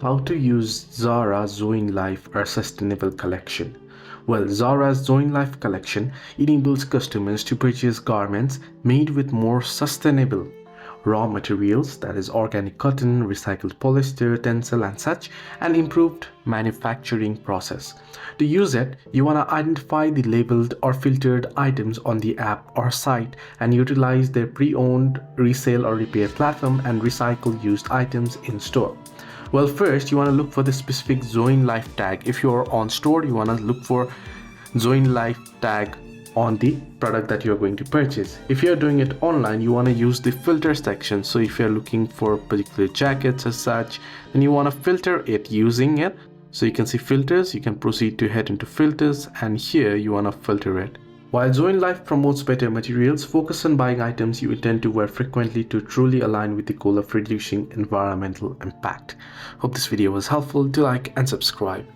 How to use ZARA Zoin Life or Sustainable Collection. Well, Zara's Zoin Life collection enables customers to purchase garments made with more sustainable raw materials, that is organic cotton, recycled polyester, tencel and such, and improved manufacturing process. To use it, you want to identify the labeled or filtered items on the app or site and utilize their pre-owned resale or repair platform and recycle used items in store. Well, first you want to look for the specific Zoin Life tag. If you're on store, you want to look for Zoin Life tag on the product that you're going to purchase. If you're doing it online, you want to use the filter section. So if you're looking for particular jackets as such, then you want to filter it using it. So you can see filters, you can proceed to head into filters, and here you want to filter it. While Zoin Life promotes better materials, focus on buying items you intend to wear frequently to truly align with the goal of reducing environmental impact. Hope this video was helpful. Do like and subscribe.